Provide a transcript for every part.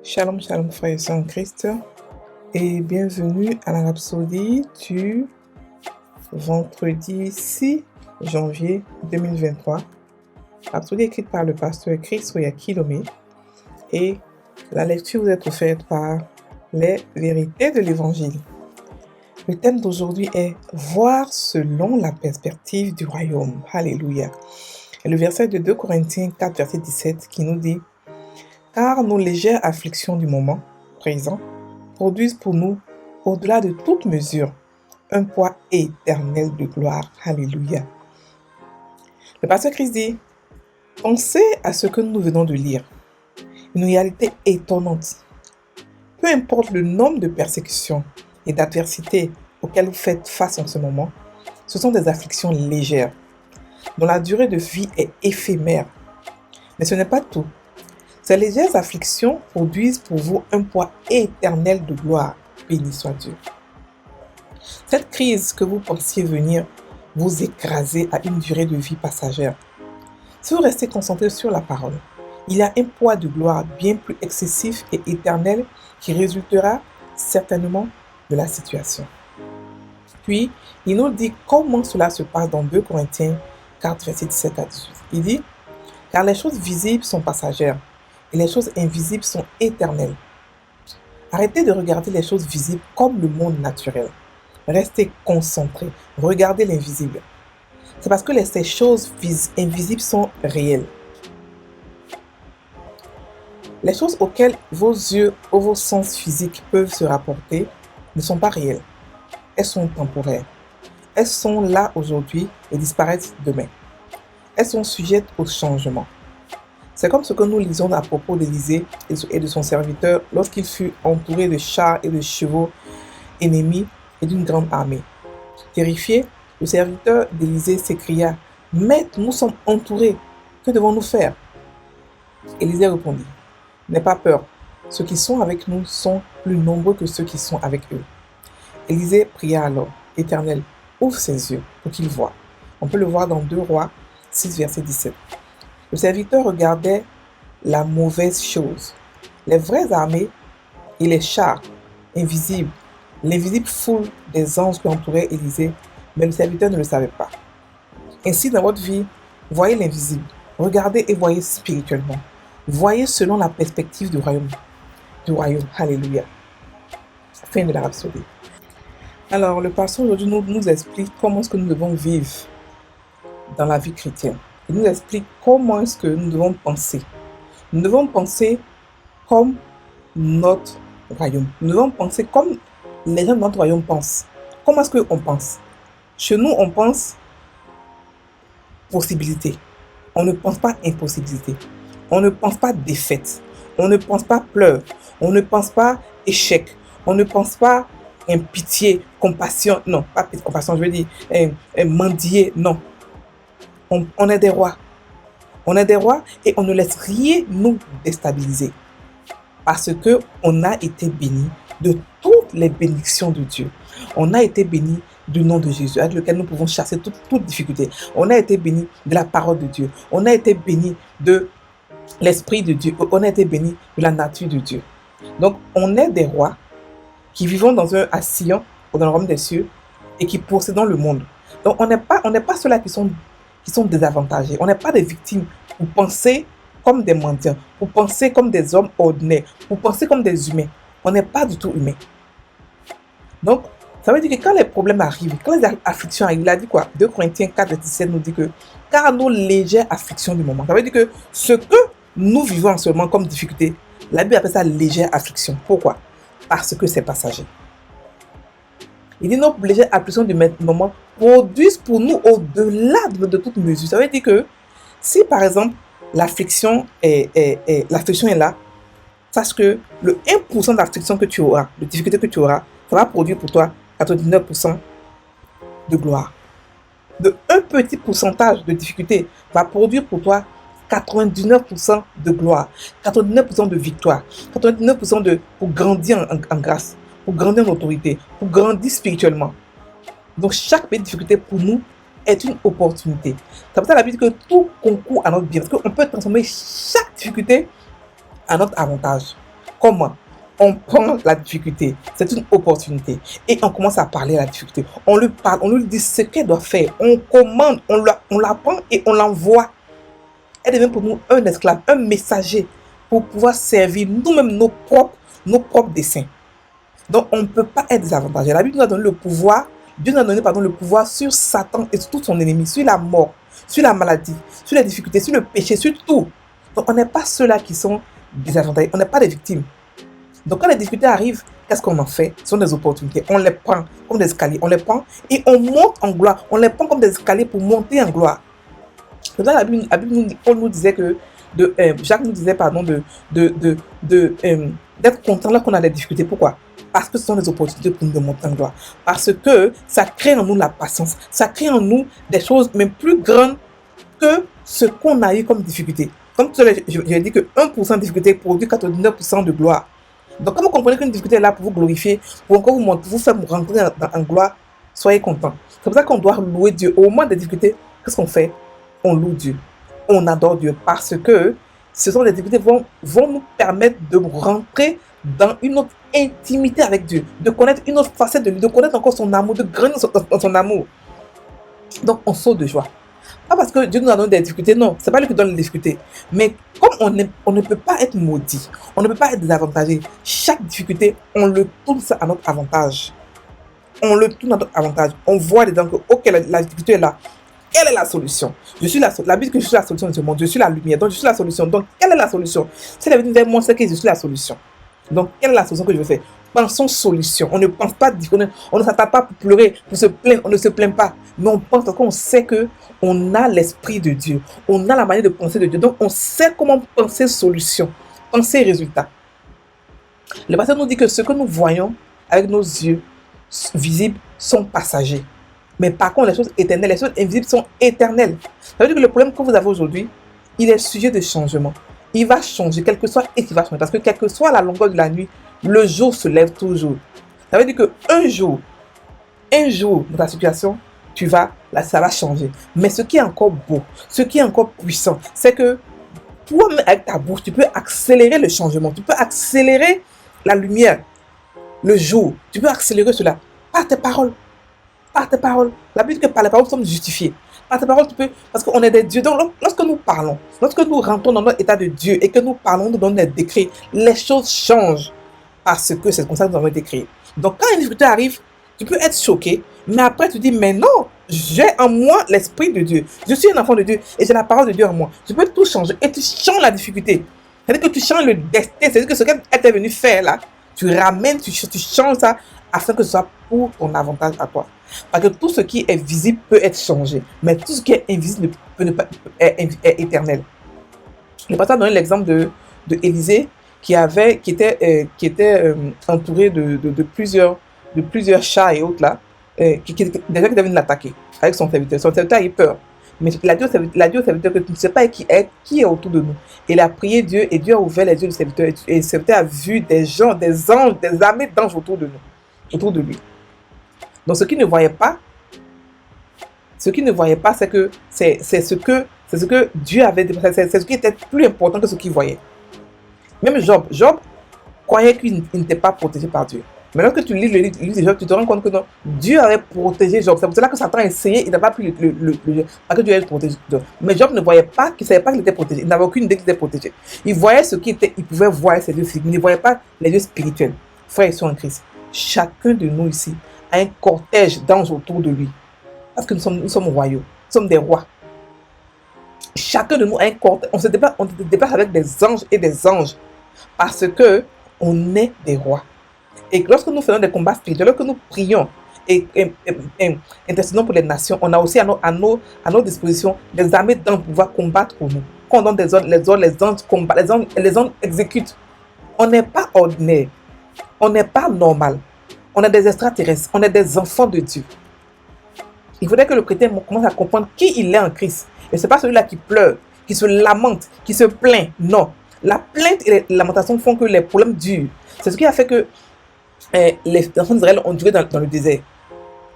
Shalom, shalom, frères et sœurs en Christ, et bienvenue à la Rhapsodie du vendredi 6 janvier 2023. Rhapsodie écrite par le pasteur Chris Oyakilome, et la lecture vous est offerte par les vérités de l'Évangile. Le thème d'aujourd'hui est « Voir selon la perspective du royaume ». Alléluia. Et le verset de 2 Corinthiens 4, verset 17 qui nous dit « Car nos légères afflictions du moment présent produisent pour nous, au-delà de toute mesure, un poids éternel de gloire. » Alléluia. Le pasteur Christ dit « Pensez à ce que nous venons de lire. Une réalité étonnante. Peu importe le nombre de persécutions et d'adversités auxquelles vous faites face en ce moment, ce sont des afflictions légères, dont la durée de vie est éphémère. Mais ce n'est pas tout. Ces légères afflictions produisent pour vous un poids éternel de gloire. Béni soit Dieu. Cette crise que vous pensiez venir vous écraser à une durée de vie passagère, si vous restez concentré sur la parole, il y a un poids de gloire bien plus excessif et éternel qui résultera certainement de la situation. Puis, il nous dit comment cela se passe dans 2 Corinthiens 4, verset 17 à 18. Il dit « Car les choses visibles sont passagères et les choses invisibles sont éternelles. Arrêtez de regarder les choses visibles comme le monde naturel. Restez concentrés. Regardez l'invisible. C'est parce que ces choses invisibles sont réelles. Les choses auxquelles vos yeux ou vos sens physiques peuvent se rapporter ne sont pas réelles. Elles sont temporaires. Elles sont là aujourd'hui et disparaissent demain. Elles sont sujettes au changement. C'est comme ce que nous lisons à propos d'Élisée et de son serviteur lorsqu'il fut entouré de chars et de chevaux ennemis et d'une grande armée. Terrifié, le serviteur d'Élisée s'écria « Maître, nous sommes entourés. Que devons-nous faire ?» Élisée répondit « N'aie pas peur. Ceux qui sont avec nous sont plus nombreux que ceux qui sont avec eux. » Élisée pria alors « Éternel, ouvre ses yeux pour qu'il voie. » On peut le voir dans 2 Rois 6, verset 17. Le serviteur regardait la mauvaise chose, les vraies armées et les chars invisibles, l'invisible foule des anges qui entouraient Élisée, mais le serviteur ne le savait pas. Ainsi, dans votre vie, voyez l'invisible, regardez et voyez spirituellement. Voyez selon la perspective du royaume. Alléluia. Fin de la Rhapsodie. Alors, le pasteur aujourd'hui nous explique comment est-ce que nous devons vivre dans la vie chrétienne. Il nous explique comment est-ce que nous devons penser. Nous devons penser comme notre royaume. Nous devons penser comme les gens de notre royaume pensent. Comment est-ce qu'on pense? Chez nous, on pense possibilité. On ne pense pas impossibilité. On ne pense pas défaite. On ne pense pas pleurs. On ne pense pas échec. On ne pense pas pitié, compassion. Non, pas compassion, je veux dire mendier. Non. On est des rois. On est des rois et on ne laisse rien nous déstabiliser. Parce qu'on a été bénis de toutes les bénédictions de Dieu. On a été bénis du nom de Jésus, avec lequel nous pouvons chasser toute difficulté. On a été bénis de la parole de Dieu. On a été bénis de l'Esprit de Dieu. On a été bénis de la nature de Dieu. Donc, on est des rois qui vivons à Sion, ou dans le royaume des cieux, et qui possédons le monde. Donc, on n'est pas ceux-là qui sont désavantagés. On n'est pas des victimes pour penser comme des mendiants, pour penser comme des hommes ordinaires, pour penser comme des humains. On n'est pas du tout humains. Donc, ça veut dire que quand les problèmes arrivent, quand les afflictions arrivent, il a dit quoi? 2 Corinthiens 4, 17 nous dit que car nos légères afflictions du moment. Ça veut dire que ce que nous vivons en ce moment comme difficulté, la Bible appelle ça légère affliction. Pourquoi? Parce que c'est passager. Il dit nos légères afflictions du moment produisent pour nous au-delà de toute mesure. Ça veut dire que si par exemple l'affliction est là, sache que le 1% d'affliction que tu auras, de difficulté que tu auras, ça va produire pour toi 99% de gloire. De un petit pourcentage de difficulté va produire pour toi 99% de gloire, 99% de victoire, 99% pour grandir en grâce, pour grandir en autorité, pour grandir spirituellement. Donc chaque petite difficulté pour nous est une opportunité. C'est pour ça la Bible dit que tout concourt à notre bien. Parce qu'on peut transformer chaque difficulté à notre avantage. Comment? On prend la difficulté, c'est une opportunité. Et on commence à parler à la difficulté. On lui parle, on lui dit ce qu'elle doit faire. On commande, on la prend et on l'envoie. Elle devient pour nous un esclave, un messager pour pouvoir servir nous-mêmes nos propres desseins. Donc, on ne peut pas être désavantagé. La Bible nous a donné le pouvoir, Dieu nous a donné le pouvoir sur Satan et sur tout son ennemi, sur la mort, sur la maladie, sur les difficultés, sur le péché, sur tout. Donc, on n'est pas ceux-là qui sont désavantagés, on n'est pas des victimes. Donc, quand les difficultés arrivent, qu'est-ce qu'on en fait? Ce sont des opportunités. On les prend comme des escaliers, on les prend et on monte en gloire. On les prend comme des escaliers pour monter en gloire. C'est là la Bible Paul nous disait que, Jacques nous disait, pardon, d'être content là qu'on a des difficultés. Pourquoi? Parce que ce sont des opportunités pour nous de monter en gloire. Parce que ça crée en nous la patience. Ça crée en nous des choses même plus grandes que ce qu'on a eu comme difficulté. Comme je dit que 1% de difficulté produit 99% de gloire. Donc, quand vous comprenez qu'une difficulté est là pour vous glorifier, pour encore vous faire rentrer en gloire, soyez contents. C'est pour ça qu'on doit louer Dieu. Au moment des difficultés, qu'est-ce qu'on fait? On loue Dieu. On adore Dieu parce que ce sont des difficultés qui vont nous permettre de rentrer dans une autre intimité avec Dieu, de connaître une autre facette de lui, de connaître encore son amour, de grandir dans son amour. Donc, on saute de joie. Pas parce que Dieu nous a donné des difficultés, non, c'est pas lui qui donne les difficultés. Mais comme on ne peut pas être maudit, on ne peut pas être désavantagé, chaque difficulté, on le tourne à notre avantage. On le tourne à notre avantage. On voit dedans que, ok, la difficulté est là. Quelle est la solution? Je suis la Bible que je suis la solution de ce monde. Je suis la lumière, donc je suis la solution. Donc, quelle est la solution? Si la Bible vers moi, c'est que je suis la solution. Donc, quelle est la solution que je veux faire? Pensons solution. On ne pense pas, on ne s'attend pas pour pleurer, pour se plaindre. On ne se plaint pas. Mais on pense parce qu'on sait qu'on a l'esprit de Dieu. On a la manière de penser de Dieu. Donc, on sait comment penser solution, penser résultat. Le pasteur nous dit que ce que nous voyons avec nos yeux visibles sont passagers. Mais par contre, les choses éternelles, les choses invisibles sont éternelles. Ça veut dire que le problème que vous avez aujourd'hui, il est sujet de changement. Il va changer, quel que soit et qu'il va changer. Parce que quelle que soit la longueur de la nuit, le jour se lève toujours. Ça veut dire qu'un jour, dans ta situation, ça va changer. Mais ce qui est encore beau, ce qui est encore puissant, c'est que toi-même avec ta bouche, tu peux accélérer le changement. Tu peux accélérer la lumière, le jour. Tu peux accélérer cela par tes paroles. Par tes paroles. La Bible dit que par les paroles, nous sommes justifiés. Par tes paroles, tu peux, parce qu'on est des dieux. Donc, lorsque nous parlons, lorsque nous rentrons dans notre état de Dieu et que nous parlons, nous donnons des décrets, les choses changent parce que c'est comme ça que nous avons été créés. Donc, quand une difficulté arrive, tu peux être choqué, mais après tu dis, mais non, j'ai en moi l'esprit de Dieu. Je suis un enfant de Dieu et j'ai la parole de Dieu en moi. Je peux tout changer et tu changes la difficulté. C'est-à-dire que tu changes le destin. C'est-à-dire que ce qu'elle était venue faire là, tu ramènes, tu changes ça afin que ce soit pour ton avantage à toi. Parce que tout ce qui est visible peut être changé, mais tout ce qui est invisible est éternel. Le pasteur a donné l'exemple de Élisée qui était entouré de plusieurs chats et autres là, déjà qui devaient l'attaquer avec son serviteur. Son serviteur a eu peur. Mais il a dit au serviteur que tu ne sais pas qui est autour de nous. Il a prié Dieu et Dieu a ouvert les yeux du serviteur. Et le serviteur a vu des gens, des anges, des armées d'anges autour de lui. Donc ce qu'il ne voyait pas, c'est que c'est ce que Dieu avait dit, c'est ce qui était plus important que ce qu'il voyait. Même Job croyait qu'il n'était pas protégé par Dieu. Mais lorsque tu lis le livre de Job, tu te rends compte que non, Dieu avait protégé Job. C'est pour cela que Satan a essayé, il n'a pas pu parce que Dieu avait protégé Job. Mais Job ne voyait pas, il ne savait pas qu'il était protégé. Il n'avait aucune idée qu'il était protégé. Il voyait il pouvait voir ses yeux physiques, mais il ne voyait pas les yeux spirituels. Frères et sœurs en Christ, chacun de nous ici a un cortège d'anges autour de lui. Parce que nous sommes royaux, nous sommes des rois. Chacun de nous a un cortège. On se déplace avec des anges et des anges. Parce que on est des rois. Et lorsque nous faisons des combats spirituels, lorsque nous prions et intercédons pour les nations, on a aussi à nos dispositions des armées d'anges pour pouvoir combattre pour nous. Quand on donne des ordres, les anges combattent, les anges exécutent. On n'est pas ordinaire. On n'est pas normal. On est des extraterrestres. On est des enfants de Dieu. Il faudrait que le chrétien commence à comprendre qui il est en Christ. Et ce n'est pas celui-là qui pleure, qui se lamente, qui se plaint. Non. La plainte et les lamentations font que les problèmes durent. C'est ce qui a fait que les enfants d'Israël ont duré dans le désert.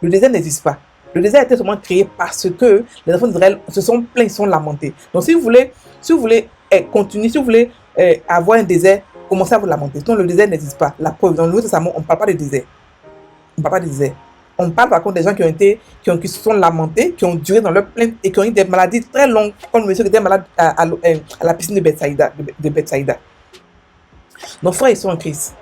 Le désert n'existe pas. Le désert a été seulement créé parce que les enfants d'Israël se sont plaints, se sont lamentés. Donc si vous voulez continuer, si vous voulez avoir un désert, commencez à vous lamenter. Sinon, le désert n'existe pas. La preuve, dans le Nouveau Testament, on ne parle pas de désert. On ne parle pas de désert. On parle par contre des gens qui se sont lamentés, qui ont duré dans leur plainte et qui ont eu des maladies très longues, comme le monsieur qui était malade à la piscine de Bethsaïda. Nos frères et sœurs en Christ,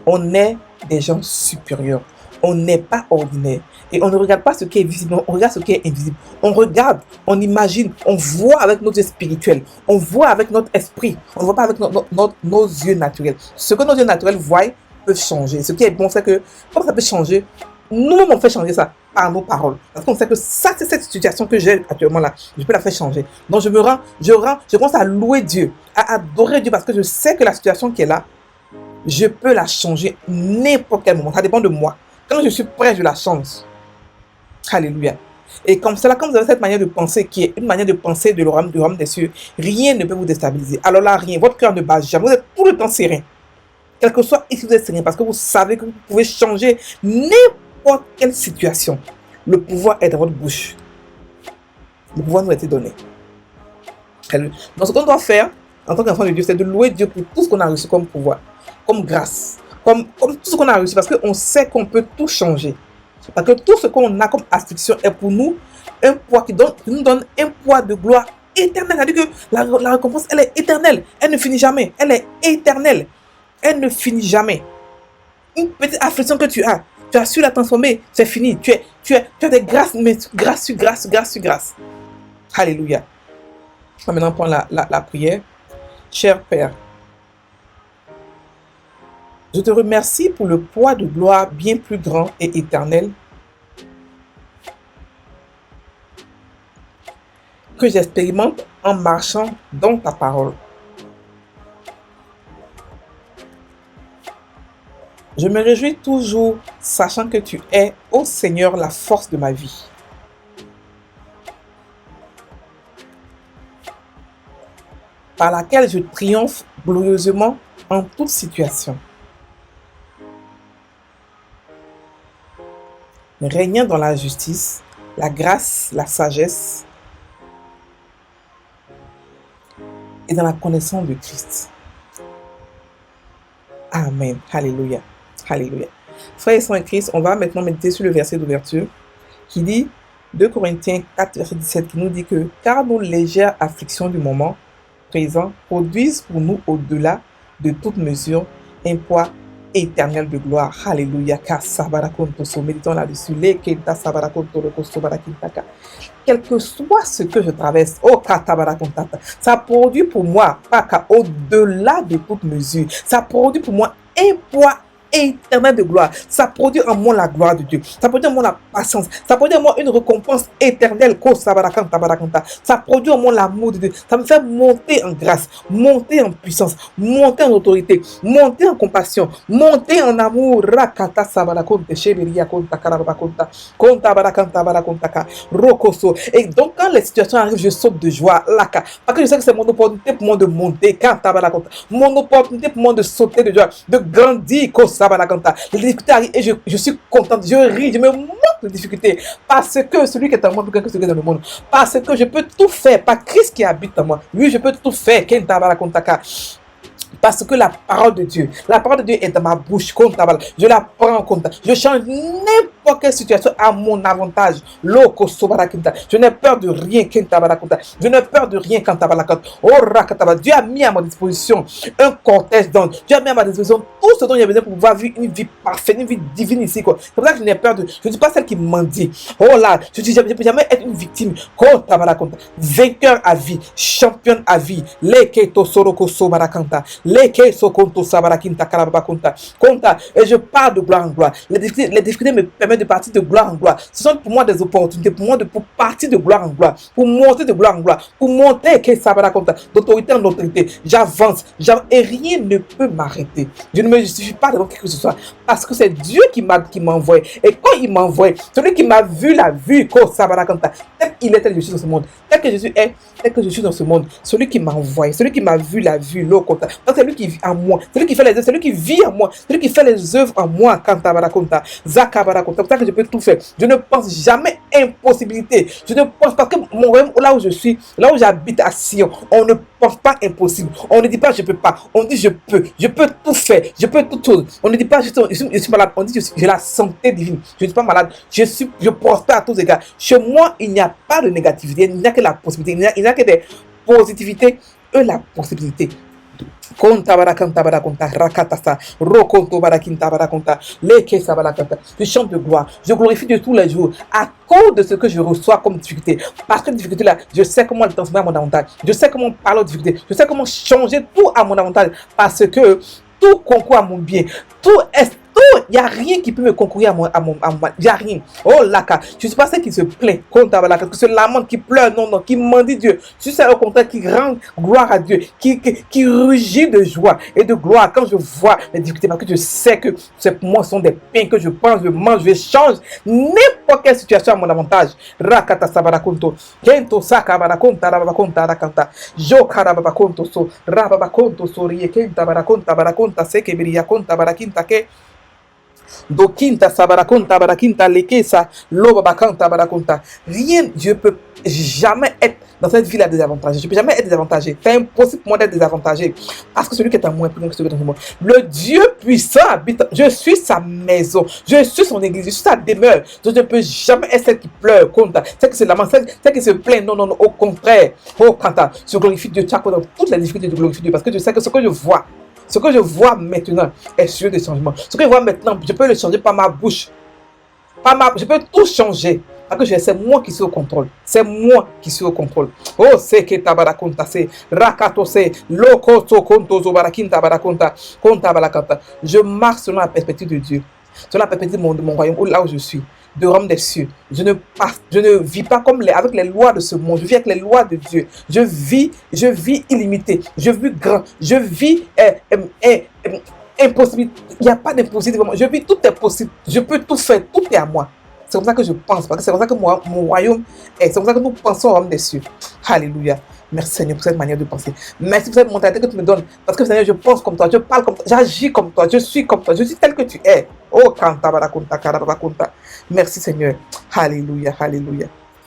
on est des gens supérieurs. On n'est pas ordinaire. Et on ne regarde pas ce qui est visible, on regarde ce qui est invisible. On regarde, on imagine, on voit avec nos yeux spirituels. On voit avec notre esprit. On ne voit pas avec nos yeux naturels. Ce que nos yeux naturels voient peut changer. Ce qui est bon, c'est que, comme ça peut changer, nous-mêmes on fait changer ça par nos paroles. Parce qu'on sait que ça, c'est cette situation que j'ai actuellement là. Je peux la faire changer. Donc je commence à louer Dieu, à adorer Dieu parce que je sais que la situation qui est là, je peux la changer n'importe quel moment. Ça dépend de moi. Quand je suis prêt, je la change. Alléluia. Et comme cela, comme vous avez cette manière de penser qui est une manière de penser de royaume des cieux, rien ne peut vous déstabiliser. Alors là, rien. Votre cœur ne bat jamais. Vous êtes tout le temps serein. Quel que soit ici, vous êtes serein parce que vous savez que vous pouvez changer n'importe quelle situation. Le pouvoir est dans votre bouche. Le pouvoir nous a été donné. Donc ce qu'on doit faire en tant qu'enfant de Dieu, c'est de louer Dieu pour tout ce qu'on a reçu comme pouvoir, comme grâce, comme tout ce qu'on a reçu, parce qu'on sait qu'on peut tout changer. Parce que tout ce qu'on a comme affliction est pour nous un poids qui nous donne un poids de gloire éternelle. C'est-à-dire que la récompense, elle est éternelle. Elle ne finit jamais. Elle est éternelle. Elle ne finit jamais. Une petite affliction que tu as su la transformer, c'est fini. Tu as des grâces, mais grâce sur grâce, grâce sur grâce. Alléluia. On va maintenant prendre la prière. Cher Père, je te remercie pour le poids de gloire bien plus grand et éternel que j'expérimente en marchant dans ta parole. Je me réjouis toujours sachant que tu es, ô Seigneur, la force de ma vie. Par laquelle je triomphe glorieusement en toute situation. Régnant dans la justice, la grâce, la sagesse et dans la connaissance de Christ. Amen. Alléluia. Alléluia. Frères et sœurs en Christ, on va maintenant méditer sur le verset d'ouverture qui dit 2 Corinthiens 4, verset 17, qui nous dit que car nos légères afflictions du moment présent produisent pour nous au-delà de toute mesure un poids éternel de gloire. Alléluia. Méditons là-dessus. Quel que soit ce que je traverse, ça produit pour moi, au-delà de toute mesure, ça produit pour moi un poids éternel de gloire. Ça produit en moi la gloire de Dieu. Ça produit en moi la patience. Ça produit en moi une récompense éternelle. Ça produit en moi l'amour de Dieu. Ça me fait monter en grâce, monter en puissance, monter en autorité, monter en compassion, monter en amour. Et donc quand les situations arrivent, je saute de joie. Parce que je sais que c'est mon opportunité pour moi de monter. Mon opportunité pour moi de sauter de joie, de grandir. Les difficultés arrivent et je suis contente, je ris, je me moque de difficultés parce que celui qui est en moi, plus que celui qui est dans le monde, parce que je peux tout faire par Christ qui habite en moi. Oui, je peux tout faire. Parce que la parole de Dieu est dans ma bouche. Je la prends en compte. Je change n'importe quelle situation à mon avantage. Je n'ai peur de rien. Je n'ai peur de rien. Dieu a mis à ma disposition un cortège d'anges. Dieu a mis à ma disposition tout ce dont j'ai besoin pour pouvoir vivre une vie parfaite, une vie divine ici. C'est pour ça que je n'ai peur de. Je ne dis pas celle qui mendie. Oh là, je ne peux jamais être une victime. Vainqueur à vie, championne à vie. Et je pars de gloire en gloire. Les difficultés me permettent de partir de gloire en gloire. Ce sont pour moi des opportunités, pour partir de gloire en gloire, pour monter de gloire en gloire, pour monter d'autorité en autorité. J'avance, et rien ne peut m'arrêter. Je ne me justifie pas devant quelque chose que ce soit, parce que c'est Dieu qui m'envoie. Et quand il m'envoie, celui qui m'a vu l'a vu. Tel qu'il est, tel que je suis dans ce monde. Tel que Jésus est, tel que je suis dans ce monde. Celui qui m'a envoyé, celui qui m'a vu l'a vu. C'est lui qui vit en moi, celui qui fait les œuvres, celui qui vit en moi, celui qui fait les œuvres en moi. comme ça que je peux tout faire. Je ne pense jamais impossibilité. Je ne pense pas que mon royaume, là où je suis, là où j'habite à Sion, on ne pense pas impossible. On ne dit pas je peux pas. On dit je peux tout faire. Je peux toute chose. On ne dit pas je suis malade. On dit j'ai la santé divine. Je ne suis pas malade. Je prospère à tous égards. Chez moi, il n'y a pas de négativité. Il n'y a que la possibilité. Il n'y a que des positivités et la possibilité. Je chante de gloire, je glorifie de tous les jours à cause de ce que je reçois comme difficulté. Parce que difficulté là, je sais comment le transformer à mon avantage. Je sais comment parler aux difficultés. Je sais comment changer tout à mon avantage. Parce que tout concourt à mon bien. Tout est il n'y a rien qui peut me concourir il n'y a rien. Oh là, je ne suis pas celle qui se plaint contre Abalaka, qui se lamente, qui pleure, non, qui mendie Dieu. Je suis celle au contraire qui rend gloire à Dieu, qui rugit de joie et de gloire quand je vois les difficultés, parce que je sais que pour moi, ce sont des pains que je prends, je mange, je change n'importe quelle situation à mon avantage. Rakata sabarakonto, kento sakabarakonta, rabakonta, rakanta, jokarabakonto so, rabakonto so, riekenta barakonta, barakonta, sekebiria konta, barakinta ke. Dokinta sabarakonta barakinta lekesa lobabakanta barakonta. Rien, je peux jamais être dans cette vie-là désavantagé. Je peux jamais être désavantagé. C'est impossible pour moi d'être désavantagé. Parce que celui qui est en moi est plus grand que celui qui est dans moi. Le Dieu puissant habite. Je suis sa maison. Je suis son église. Je suis sa demeure. Donc je ne peux jamais être celle qui pleure contre. Celle qui se lamente. Celle qui se plaint. Non, au contraire. Oh, Kanta. Je glorifie Dieu. Tu as dans toutes les difficultés de glorifier Dieu. Parce que je sais que ce que je vois. Ce que je vois maintenant est sujet de changement. Ce que je vois maintenant, je peux le changer par ma bouche. Je peux tout changer. Parce que c'est moi qui suis au contrôle. C'est moi qui suis au contrôle. Oh, c'est que tabarakonta, c'est rakato, c'est lokoto konto zobarakinta barakonta, konta barakanta. Je marche selon la perspective de Dieu. Selon la perspective de mon royaume, là où je suis. De Rome des cieux. Je ne vis pas comme avec les lois de ce monde. Je vis avec les lois de Dieu. Je vis illimité. Je vis grand. Je vis impossible. Il n'y a pas d'impossible. Je vis tout est possible. Je peux tout faire. Tout est à moi. C'est comme ça que je pense. Parce que c'est comme ça que mon royaume est. C'est comme ça que nous pensons au Rome des cieux. Alléluia. Merci Seigneur pour cette manière de penser. Merci pour cette mentalité que tu me donnes. Parce que Seigneur, je pense comme toi, je parle comme toi, j'agis comme toi, je suis comme toi, je suis tel que tu es. Oh, kanta barakunta, karabakunta. Merci Seigneur. Alléluia, alléluia.